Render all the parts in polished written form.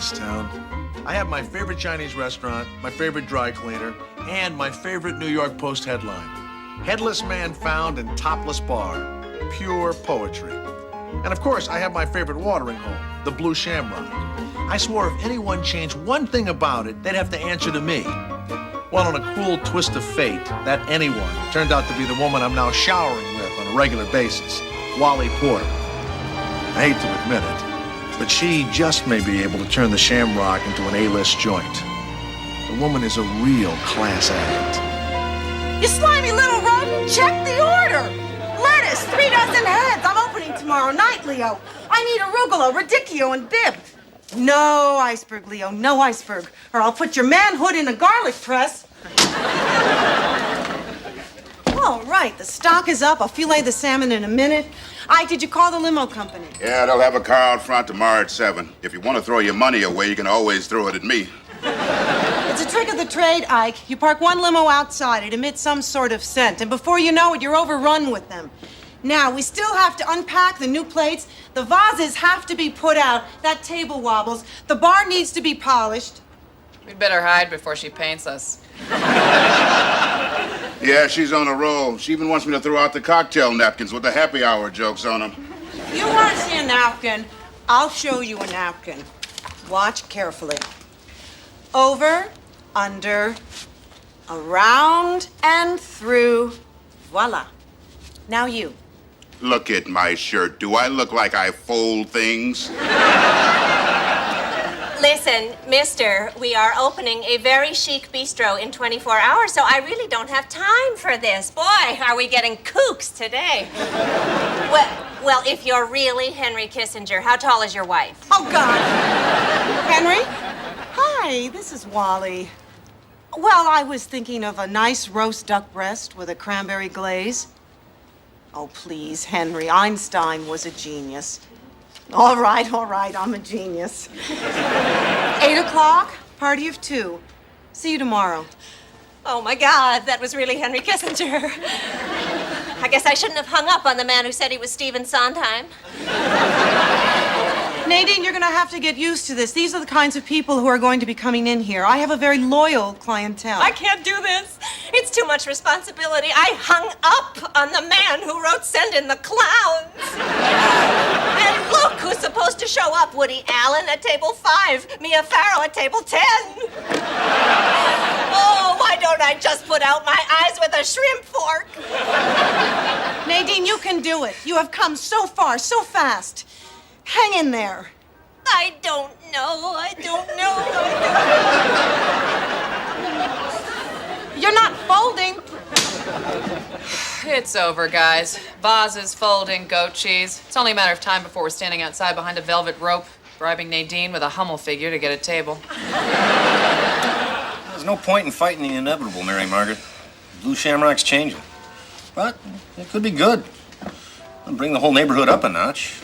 this town. I have my favorite Chinese restaurant, my favorite dry cleaner, and my favorite New York Post headline. Headless man found in topless bar. Pure poetry. And of course, I have my favorite watering hole, the Blue Shamrock. I swore if anyone changed one thing about it, they'd have to answer to me. Well, on a cruel twist of fate, that anyone turned out to be the woman I'm now showering with on a regular basis, Wally Porter. I hate to admit it, but she just may be able to turn the Shamrock into an A-list joint. The woman is a real class act. You slimy little rodent, check the order. Lettuce, 3 dozen heads. I'm opening tomorrow night, Leo. I need arugula, radicchio, and bib. No iceberg, Leo, no iceberg. Or I'll put your manhood in a garlic press. All right, the stock is up. I'll fillet the salmon in a minute. Did you call the limo company? Yeah, they'll have a car out front tomorrow at 7. If you want to throw your money away, you can always throw it at me. It's a trick of the trade, Ike. You park one limo outside, it emits some sort of scent, and before you know it, you're overrun with them. Now, we still have to unpack the new plates. The vases have to be put out. That table wobbles. The bar needs to be polished. We'd better hide before she paints us. Yeah, she's on a roll. She even wants me to throw out the cocktail napkins with the happy hour jokes on them. You want to see a napkin? I'll show you a napkin. Watch carefully. Over, under, around, and through. Voila. Now you. Look at my shirt. Do I look like I fold things? Listen, mister, we are opening a very chic bistro in 24 hours, so I really don't have time for this. Boy, are we getting kooks today. Well, if you're really Henry Kissinger, how tall is your wife? Oh, God. Henry? Hi, this is Wally. Well, I was thinking of a nice roast duck breast with a cranberry glaze. Oh, please, Henry. Einstein was a genius. All right, I'm a genius. 8 o'clock, party of 2. See you tomorrow. Oh, my God, that was really Henry Kissinger. I guess I shouldn't have hung up on the man who said he was Stephen Sondheim. Nadine, you're going to have to get used to this. These are the kinds of people who are going to be coming in here. I have a very loyal clientele. I can't do this. It's too much responsibility. I hung up on the man who wrote Send in the Clowns. And look who's supposed to show up. Woody Allen at table 5. Mia Farrow at table 10. Oh, why don't I just put out my eyes with a shrimp fork? Nadine, you can do it. You have come so far, so fast. Hang in there. I don't know. You're not folding. It's over, guys. Vases, folding, goat cheese. It's only a matter of time before we're standing outside behind a velvet rope, bribing Nadine with a Hummel figure to get a table. There's no point in fighting the inevitable, Mary Margaret. Blue Shamrock's changing. But it could be good. It'll bring the whole neighborhood up a notch.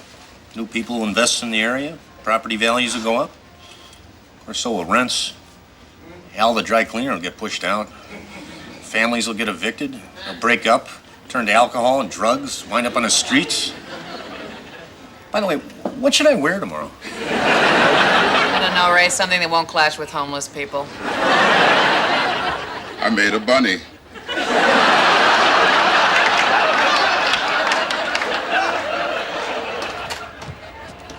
New people will invest in the area. Property values will go up. Or so will rents. Al, the dry cleaner, will get pushed out. Families will get evicted. They'll break up, turn to alcohol and drugs, wind up on the streets. By the way, what should I wear tomorrow? I don't know, Ray. Something that won't clash with homeless people. I made a bunny.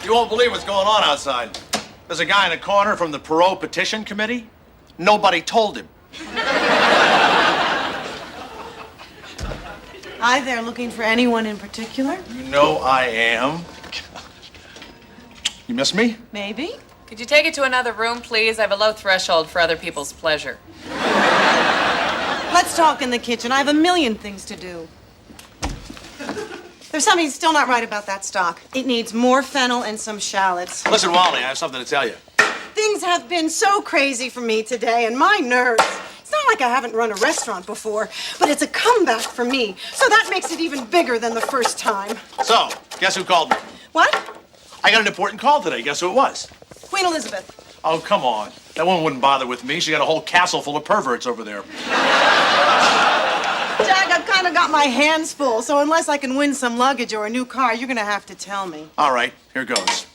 You won't believe what's going on outside. There's a guy in the corner from the Perot Petition Committee. Nobody told him. Hi there, looking for anyone in particular? You know I am. You miss me? Maybe. Could you take it to another room, please? I have a low threshold for other people's pleasure. Let's talk in the kitchen. I have a million things to do. There's something still not right about that stock. It needs more fennel and some shallots. Listen, Wally, I have something to tell you. Things have been so crazy for me today, and my nerves. It's not like I haven't run a restaurant before, but it's a comeback for me. So that makes it even bigger than the first time. So, guess who called me? What? I got an important call today. Guess who it was? Queen Elizabeth. Oh, come on. That one wouldn't bother with me. She got a whole castle full of perverts over there. Jack, I've kind of got my hands full, so unless I can win some luggage or a new car, you're going to have to tell me. All right, here goes.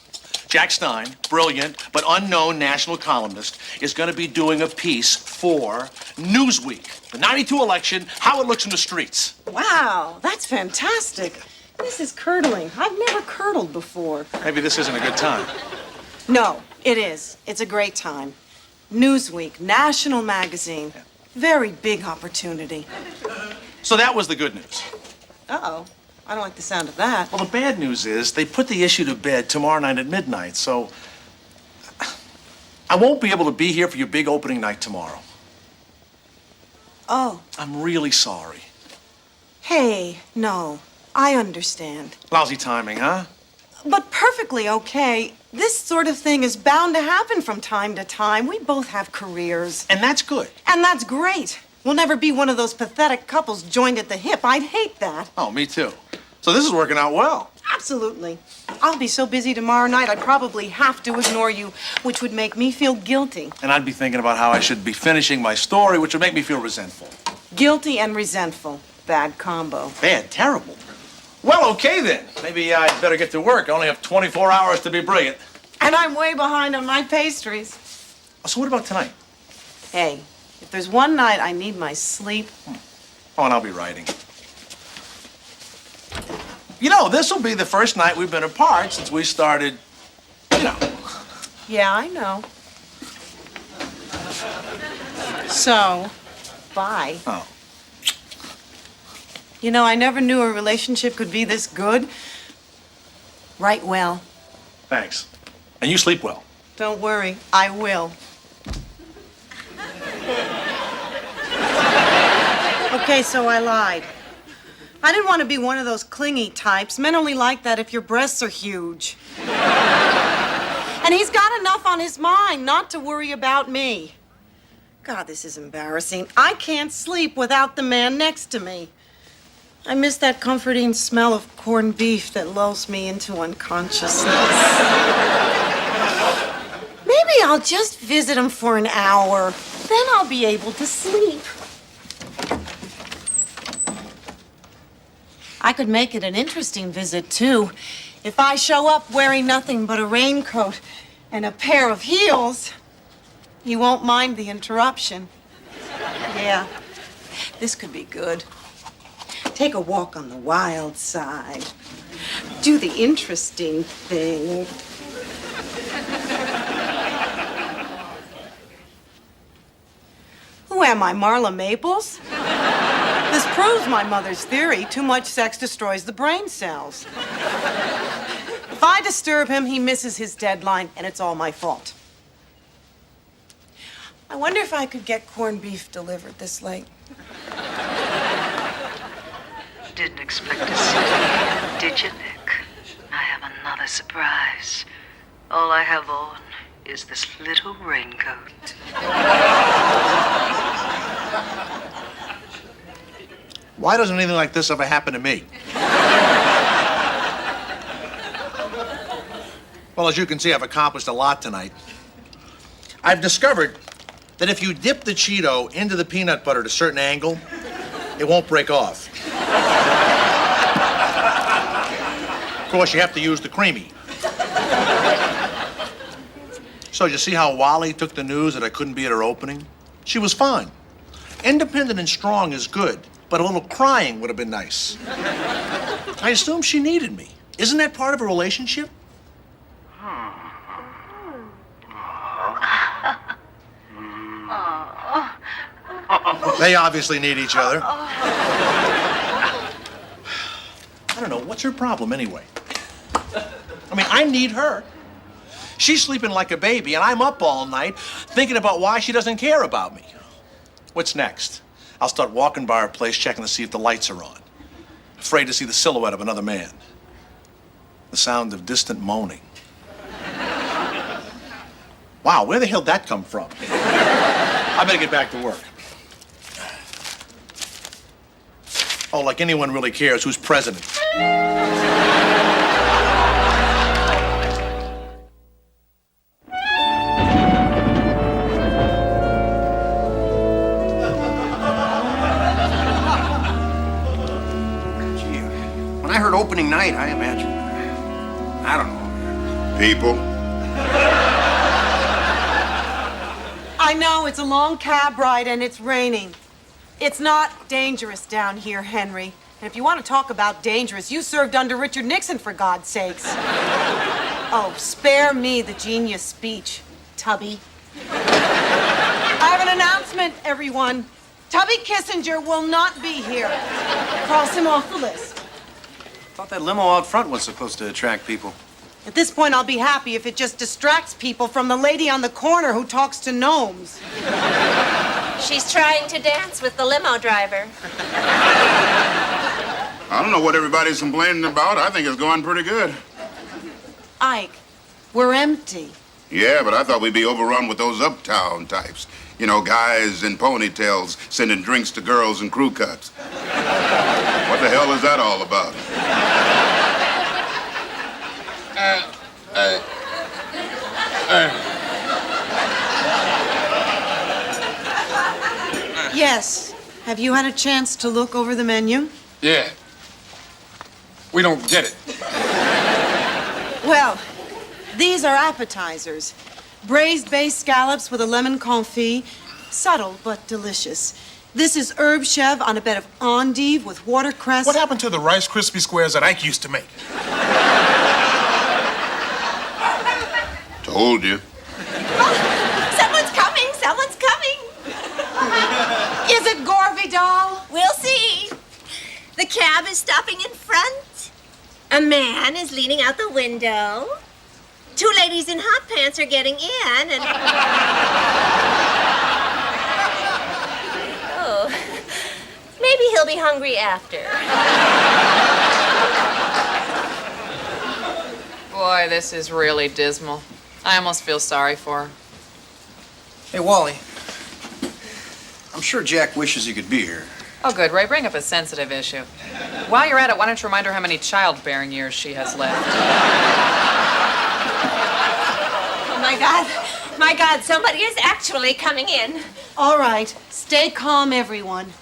Jack Stein, brilliant but unknown national columnist, is going to be doing a piece for Newsweek. The 92 election, how it looks in the streets. Wow, that's fantastic. This is curdling. I've never curdled before. Maybe this isn't a good time. No, it is. It's a great time. Newsweek, national magazine. Very big opportunity. So that was the good news. Uh-oh. I don't like the sound of that. Well, the bad news is they put the issue to bed tomorrow night at midnight, so I won't be able to be here for your big opening night tomorrow. Oh. I'm really sorry. Hey, no. I understand. Lousy timing, huh? But perfectly okay. This sort of thing is bound to happen from time to time. We both have careers. And that's good. And that's great. We'll never be one of those pathetic couples joined at the hip. I'd hate that. Oh, me too. So this is working out well. Absolutely. I'll be so busy tomorrow night, I'd probably have to ignore you, which would make me feel guilty. And I'd be thinking about how I should be finishing my story, which would make me feel resentful. Guilty and resentful. Bad combo. Bad, terrible. Well, okay then. Maybe I'd better get to work. I only have 24 hours to be brilliant. And I'm way behind on my pastries. So what about tonight? Hey, if there's one night I need my sleep... Oh, and I'll be writing. You know, this will be the first night we've been apart since we started, you know. Yeah, I know. So, bye. Oh. You know, I never knew a relationship could be this good. Right well. Thanks. And you sleep well. Don't worry, I will. Okay, so I lied. I didn't want to be one of those clingy types. Men only like that if your breasts are huge. And he's got enough on his mind not to worry about me. God, this is embarrassing. I can't sleep without the man next to me. I miss that comforting smell of corned beef that lulls me into unconsciousness. Maybe I'll just visit him for an hour. Then I'll be able to sleep. I could make it an interesting visit, too. If I show up wearing nothing but a raincoat and a pair of heels, he won't mind the interruption. Yeah, this could be good. Take a walk on the wild side. Do the interesting thing. Who am I, Marla Maples? This proves my mother's theory. Too much sex destroys the brain cells. If I disturb him, he misses his deadline, and it's all my fault. I wonder if I could get corned beef delivered this late. Didn't expect to see you, did you, Nick? I have another surprise. All I have on is this little raincoat. Why doesn't anything like this ever happen to me? Well, as you can see, I've accomplished a lot tonight. I've discovered that if you dip the Cheeto into the peanut butter at a certain angle, it won't break off. Of course, you have to use the creamy. So, you see how Wally took the news that I couldn't be at her opening? She was fine. Independent and strong is good, but a little crying would have been nice. I assume she needed me. Isn't that part of a relationship? They obviously need each other. I don't know, what's her problem anyway? I mean, I need her. She's sleeping like a baby, and I'm up all night thinking about why she doesn't care about me. What's next? I'll start walking by her place, checking to see if the lights are on. Afraid to see the silhouette of another man. The sound of distant moaning. Wow, where the hell did that come from? I better get back to work. Oh, like anyone really cares who's president. When I heard opening night, I imagined, I don't know. People, I know it's a long cab ride and it's raining. It's not dangerous down here, Henry. And if you want to talk about dangerous, you served under Richard Nixon, for God's sakes. Oh, spare me the genius speech, Tubby. I have an announcement, everyone. Tubby Kissinger will not be here. Cross him off the list. I thought that limo out front was supposed to attract people. At this point, I'll be happy if it just distracts people from the lady on the corner who talks to gnomes. She's trying to dance with the limo driver. I don't know what everybody's complaining about. I think it's going pretty good. Ike, we're empty. Yeah, but I thought we'd be overrun with those uptown types. You know, guys in ponytails sending drinks to girls in crew cuts. What the hell is that all about? Yes. Have you had a chance to look over the menu? Yeah. We don't get it. Well, these are appetizers. Braised bay scallops with a lemon confit. Subtle but delicious. This is herb chev on a bed of endive with watercress. What happened to the Rice Krispie squares that Ike used to make? Told you. Someone's coming. Someone's coming. Is it Gorby doll? We'll see. The cab is stopping in front. A man is leaning out the window. Two ladies in hot pants are getting in, and... Oh, maybe he'll be hungry after. Boy, this is really dismal. I almost feel sorry for her. Hey, Wally. I'm sure Jack wishes he could be here. Oh, good, Ray. Bring up a sensitive issue. While you're at it, why don't you remind her how many childbearing years she has left? Oh, my God. My God, somebody is actually coming in. All right. Stay calm, everyone.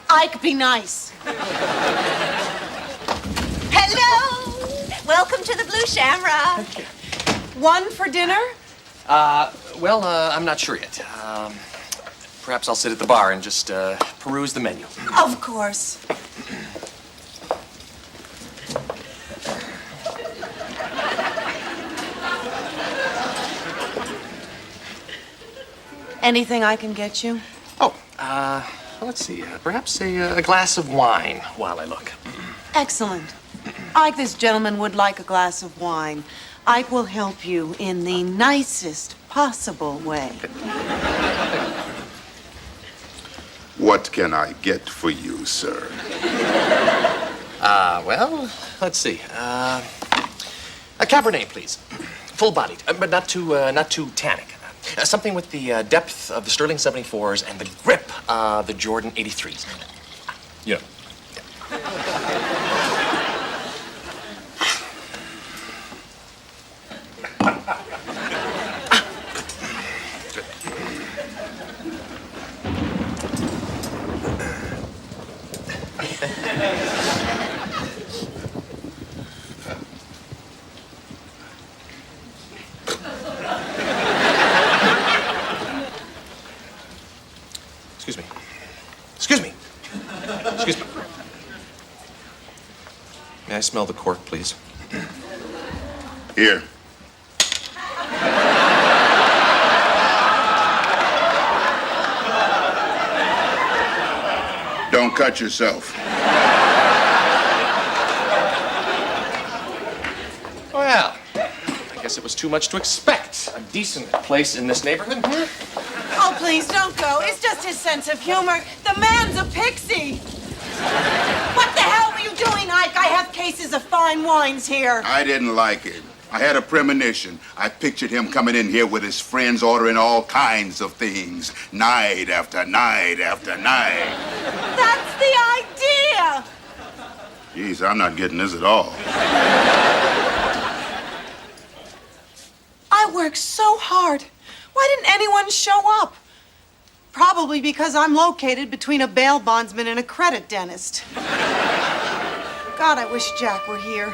Ike, be nice. Hello. Welcome to the Blue Shamrock. One for dinner? Well, I'm not sure yet. Perhaps I'll sit at the bar and just peruse the menu. Of course. Anything I can get you? Oh, let's see. Perhaps a glass of wine while I look. Excellent. Ike, this gentleman would like a glass of wine. Ike will help you in the nicest possible way. What can I get for you, sir? Well, let's see. A Cabernet, please. Full-bodied, but not too tannic. Something with the depth of the Sterling 74s and the grip of the Jordan 83s. You know. Excuse me. Excuse me. Excuse me. May I smell the cork, please? Here. Don't cut yourself. Well, I guess it was too much to expect. A decent place in this neighborhood. Oh, please, don't go. It's just his sense of humor. The man's a pixie. What the hell were you doing, Ike? I have cases of fine wines here. I didn't like it. I had a premonition. I pictured him coming in here with his friends ordering all kinds of things, night after night after night. That's the idea. Jeez, I'm not getting this at all. I worked so hard. Why didn't anyone show up? Probably because I'm located between a bail bondsman and a credit dentist. God, I wish Jack were here.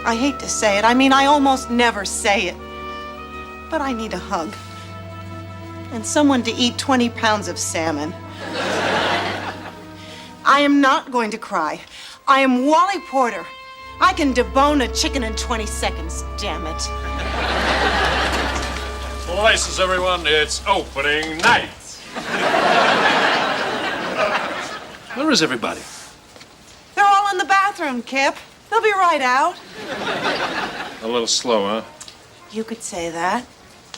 I hate to say it. I mean, I almost never say it. But I need a hug. And someone to eat 20 pounds of salmon. I am not going to cry. I am Wally Porter. I can debone a chicken in 20 seconds, damn it. Places, everyone, it's opening night. Where is everybody? They're all in the bathroom, Kip. They'll be right out. A little slow, huh? You could say that.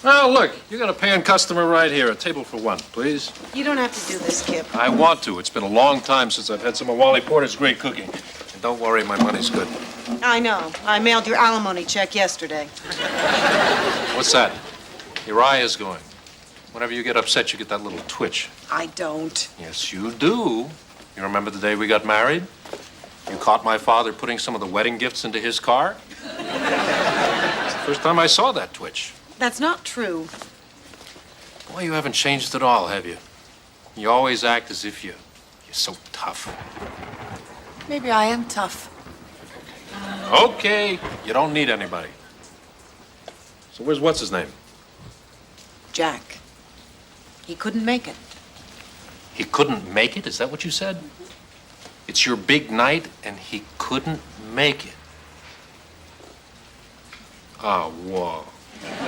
Well, look, you got a paying customer right here. A table for one, please. You don't have to do this, Kip. I want to. It's been a long time since I've had some of Wally Porter's great cooking. And don't worry, my money's good. I know. I mailed your alimony check yesterday. What's that? Your eye is going. Whenever you get upset, you get that little twitch. I don't. Yes, you do. You remember the day we got married? You caught my father putting some of the wedding gifts into his car? It's the first time I saw that twitch. That's not true. Boy, you haven't changed at all, have you? You always act as if you're so tough. Maybe I am tough. Okay, you don't need anybody. So where's what's-his-name? Jack. He couldn't make it. He couldn't make it? Is that what you said? It's your big night, and he couldn't make it. Oh, whoa.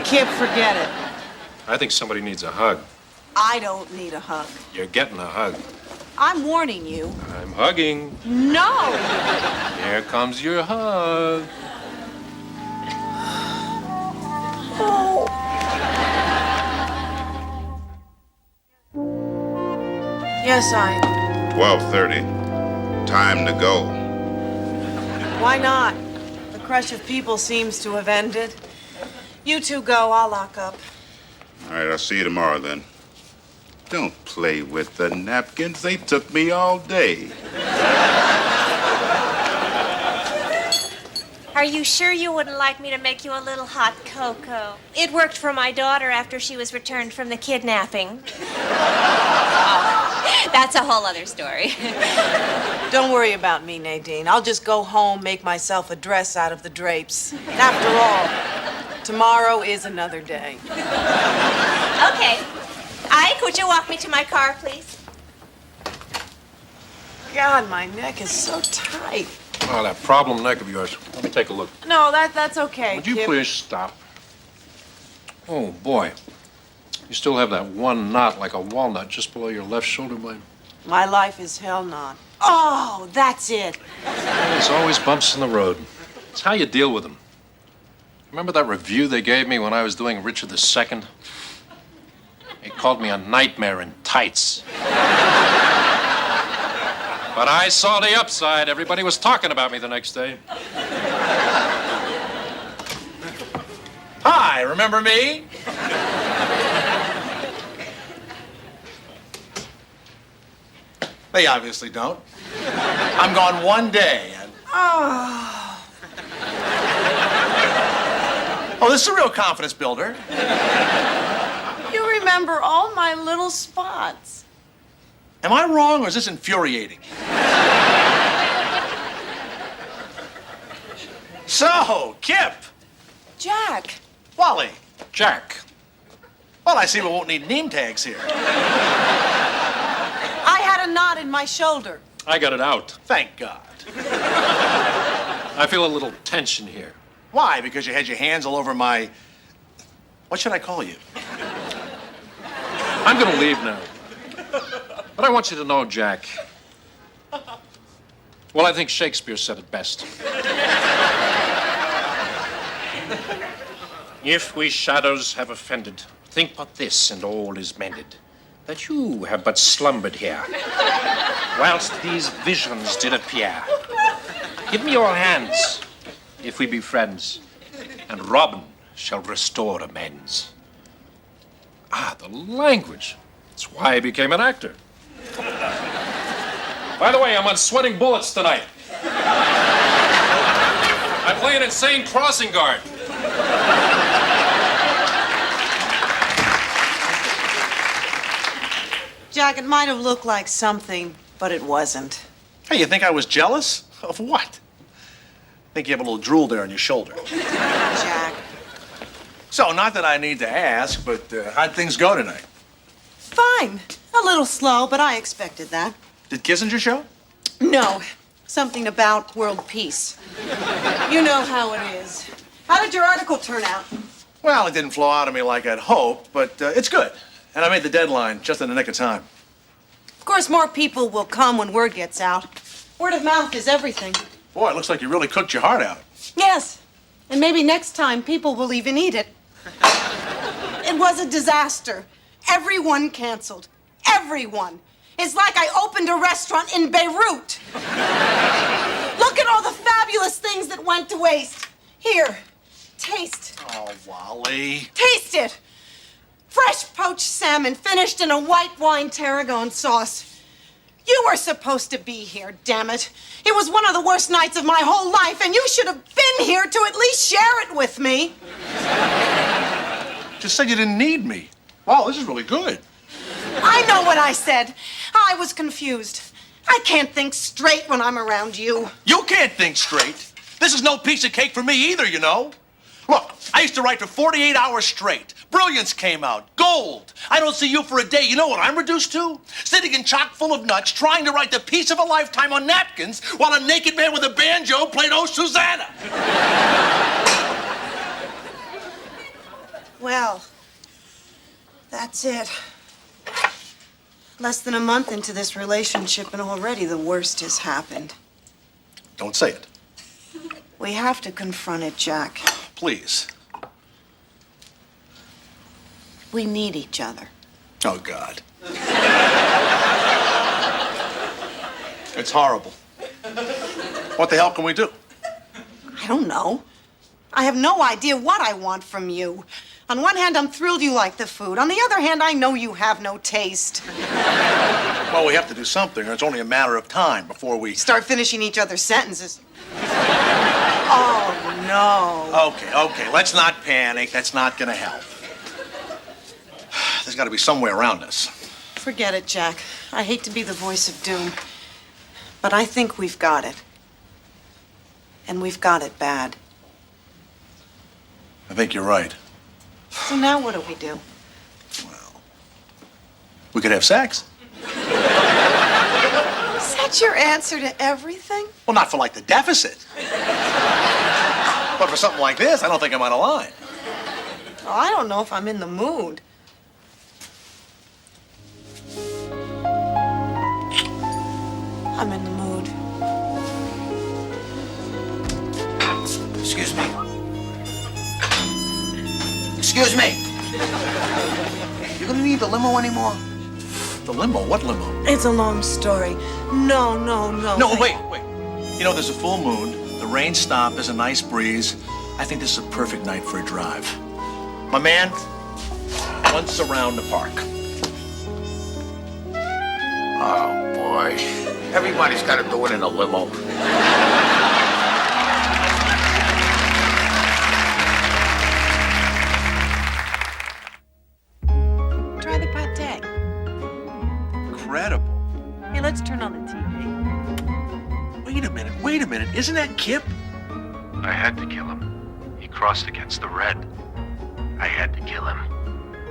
Kip, forget it. I think somebody needs a hug. I don't need a hug. You're getting a hug. I'm warning you. I'm hugging. No! Here comes your hug. Oh. Yes, 12:30. Time to go. Why not? The crush of people seems to have ended. You two go, I'll lock up. All right, I'll see you tomorrow then. Don't play with the napkins. They took me all day. Are you sure you wouldn't like me to make you a little hot cocoa? It worked for my daughter after she was returned from the kidnapping. That's a whole other story. Don't worry about me, Nadine. I'll just go home, make myself a dress out of the drapes. After all, tomorrow is another day. Okay. Ike, would you walk me to my car, please? God, my neck is so tight. Oh, that problem neck of yours. Let me take a look. No, that's okay. Would you Kip. please stop? Oh, boy. You still have that one knot like a walnut just below your left shoulder blade. My life is hell not. Oh, that's it. There's always bumps in the road. It's how you deal with them. Remember that review they gave me when I was doing Richard II? They called me a nightmare in tights. But I saw the upside. Everybody was talking about me the next day. Hi, remember me? They obviously don't. I'm gone one day. And... Oh, this is a real confidence builder. You remember all my little spots. Am I wrong, or is this infuriating? So, Kip. Jack. Wally. Jack. Well, I see we won't need name tags here. I had a knot in my shoulder. I got it out. Thank God. I feel a little tension here. Why? Because you had your hands all over my... What should I call you? I'm gonna leave now. But I want you to know, Jack. Well, I think Shakespeare said it best. If we shadows have offended, think but this, and all is mended. That you have but slumbered here, whilst these visions did appear. Give me your hands, if we be friends, and Robin shall restore amends. Ah, the language. That's why I became an actor. By the way, I'm on Sweating Bullets tonight. I play an insane crossing guard. Jack, it might have looked like something, but it wasn't. Hey, you think I was jealous? Of what? think you have a little drool there on your shoulder. Jack. So, not that I need to ask, but how'd things go tonight? Fine. A little slow, but I expected that. Did Kissinger show? No. Something about world peace. You know how it is. How did your article turn out? Well, it didn't flow out of me like I'd hoped, but it's good. And I made the deadline just in the nick of time. Of course, more people will come when word gets out. Word of mouth is everything. Boy, it looks like you really cooked your heart out. Yes. And maybe next time people will even eat it. It was a disaster. Everyone canceled. Everyone. It's like I opened a restaurant in Beirut. Look at all the fabulous things that went to waste. Here, taste. Oh, Wally. Taste it. Fresh poached salmon finished in a white wine tarragon sauce. You were supposed to be here, damn it. It was one of the worst nights of my whole life, and you should have been here to at least share it with me. Just said you didn't need me. Wow, this is really good. I know what I said. I was confused. I can't think straight when I'm around you. You can't think straight. This is no piece of cake for me either, you know. Look, I used to write for 48 hours straight. Brilliance came out. Gold. I don't see you for a day. You know what I'm reduced to? Sitting in chock full of nuts, trying to write the piece of a lifetime on napkins while a naked man with a banjo played Oh Susanna. Well, that's it. Less than a month into this relationship, and already the worst has happened. Don't say it. We have to confront it, Jack. Please. We need each other. Oh, God. It's horrible. What the hell can we do? I don't know. I have no idea what I want from you. On one hand, I'm thrilled you like the food. On the other hand, I know you have no taste. Well, we have to do something, or it's only a matter of time before we... Start finishing each other's sentences. Oh, no. Okay, let's not panic. That's not gonna help. There's gotta be some way around this. Forget it, Jack. I hate to be the voice of doom, but I think we've got it. And we've got it bad. I think you're right. So now what do we do? Well, we could have sex. Is that your answer to everything? Well, not for, like, the deficit. But for something like this, I don't think I'm out of line. Oh, I don't know if I'm in the mood. I'm in the mood. Excuse me. Excuse me. You gonna need the limo anymore? The limo? What limo? It's a long story. No. No, wait. You know, there's a full moon, the rain stopped, there's a nice breeze. I think this is a perfect night for a drive. My man, once around the park. Oh, boy. Everybody's got to do it in a limo. Try the pate. Incredible. Hey, let's turn on the TV. Wait a minute. Isn't that Kip? I had to kill him. He crossed against the red. I had to kill him.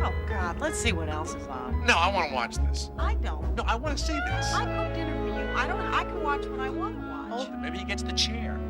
Oh, God, let's see what else is on. No, I want to watch this. I don't. No, I want to see this. I cooked dinner for you. I can watch what I want to watch. Maybe he gets the chair.